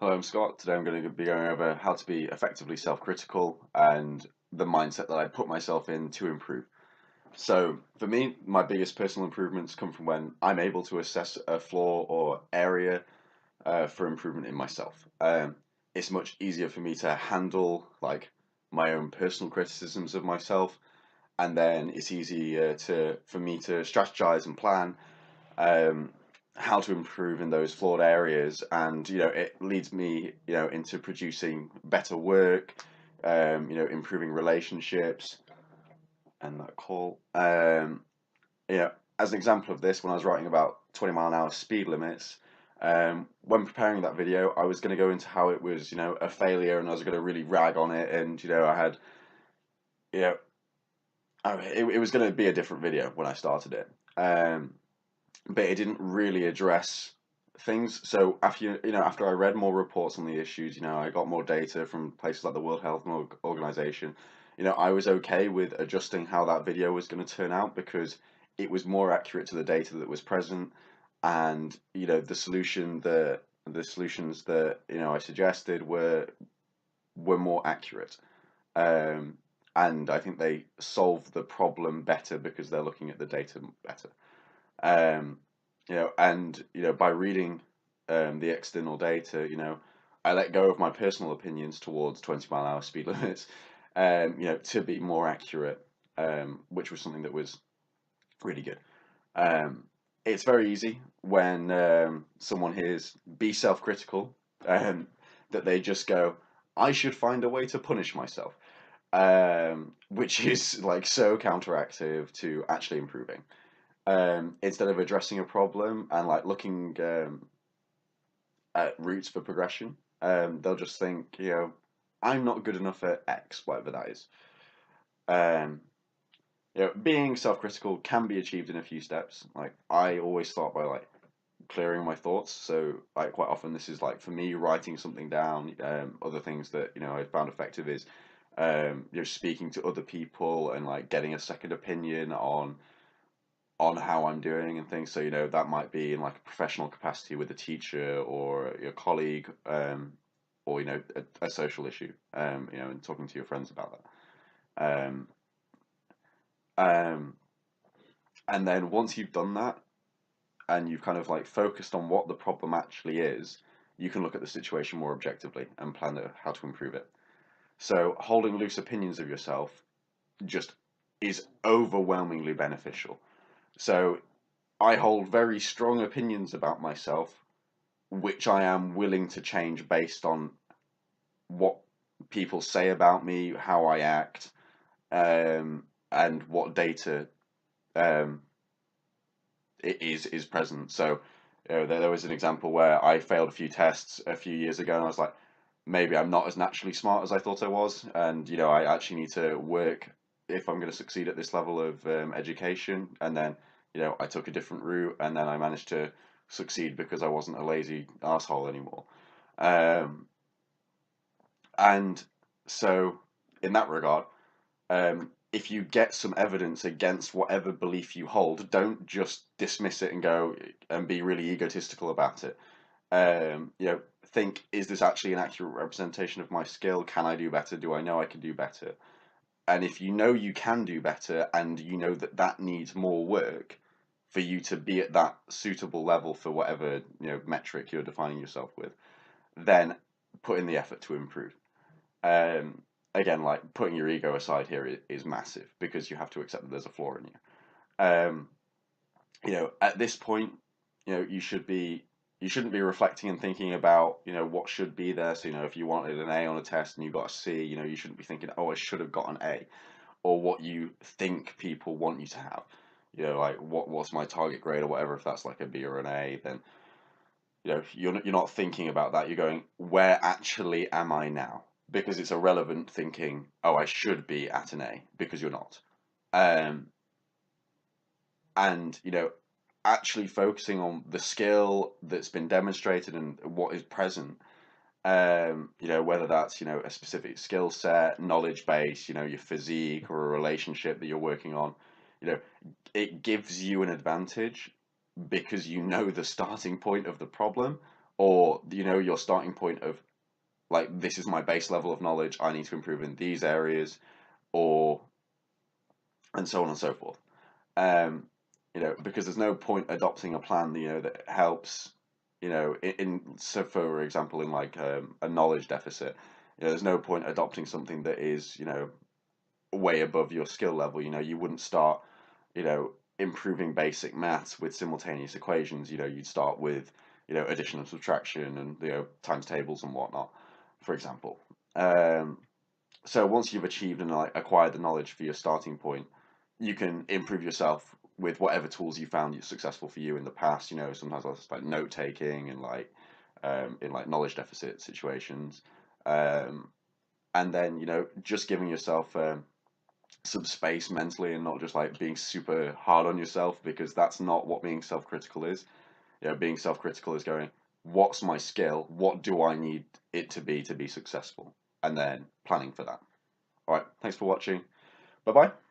Hello, I'm Scott. Today I'm going to be going over how to be effectively self-critical and the mindset that I put myself in to improve. So, for me, my biggest personal improvements come from when I'm able to assess a flaw or area for improvement in myself. It's much easier for me to handle like my own personal criticisms of myself, and then it's easier to for me to strategize and plan um, how to improve in those flawed areas, and it leads me into producing better work, improving relationships and that call. As an example of this, when I was writing about 20-mile-an-hour speed limits, when preparing that video, I was going to go into how it was a failure, and I was going to really rag on it, and I had you know it was going to be a different video when I started it. But it didn't really address things. So after I read more reports on the issues, I got more data from places like the World Health Organization. I was okay with adjusting how that video was going to turn out because it was more accurate to the data that was present, and the solutions that I suggested were more accurate. Um, and I think they solve the problem better because they're looking at the data better. Um, and by reading the external data, I let go of my personal opinions towards 20-mile-an-hour speed limits, to be more accurate, which was something that was really good. Um, it's very easy when someone hears "be self-critical," um, that they just go, "I should find a way to punish myself," which is like so counteractive to actually improving. Instead of addressing a problem and like looking at routes for progression, they'll just think, I'm not good enough at X, whatever that is. Um, being self-critical can be achieved in a few steps. Like I always start by like clearing my thoughts. So like quite often this is like for me writing something down. Other things that I found effective is speaking to other people and like getting a second opinion on how I'm doing and things. So, that might be in like a professional capacity with a teacher or your colleague, or, a social issue, and talking to your friends about that. Um, and then once you've done that and you've kind of like focused on what the problem actually is, you can look at the situation more objectively and plan how to improve it. So, holding loose opinions of yourself just is overwhelmingly beneficial. So, I hold very strong opinions about myself, which I am willing to change based on what people say about me, how I act, and what data um, is present. So, there was an example where I failed a few tests a few years ago, and I was like, maybe I'm not as naturally smart as I thought I was, and I actually need to work if I'm going to succeed at this level of education. And then, I took a different route, and then I managed to succeed because I wasn't a lazy asshole anymore. Um, and so, in that regard, if you get some evidence against whatever belief you hold, don't just dismiss it and go and be really egotistical about it. Think, is this actually an accurate representation of my skill? Can I do better? Do I know I can do better? And if you know you can do better and you know that that needs more work for you to be at that suitable level for whatever, metric you're defining yourself with, then put in the effort to improve. Again, like putting your ego aside here is massive because you have to accept that there's a flaw in you. At this point, you shouldn't be reflecting and thinking about what should be there. So if you wanted an A on a test and you got a C, you shouldn't be thinking, oh, I should have got an A, or what you think people want you to have. Like what's my target grade or whatever. If that's like a B or an A, then you're not thinking about that. You're going, where actually am I now? Because it's irrelevant thinking, oh, I should be at an A, because you're not. Um, and actually focusing on the skill that's been demonstrated and what is present. Whether that's a specific skill set, knowledge base, your physique or a relationship that you're working on. It gives you an advantage because you know the starting point of the problem, or your starting point of like, this is my base level of knowledge, I need to improve in these areas, or and so on and so forth. Um, because there's no point adopting a plan, that helps, so for example, in like a knowledge deficit, there's no point adopting something that is, way above your skill level. You wouldn't start, you know, improving basic maths with simultaneous equations. You'd start with, addition and subtraction and, times tables and whatnot, for example. Um, so once you've achieved and like acquired the knowledge for your starting point, you can improve yourself with whatever tools you found successful for you in the past. Sometimes that's like note taking and like in like knowledge deficit situations, um, and then just giving yourself some space mentally and not just like being super hard on yourself, because that's not what being self-critical is. Being self-critical is going, what's my skill? What do I need it to be successful? And then planning for that. All right, thanks for watching. Bye bye.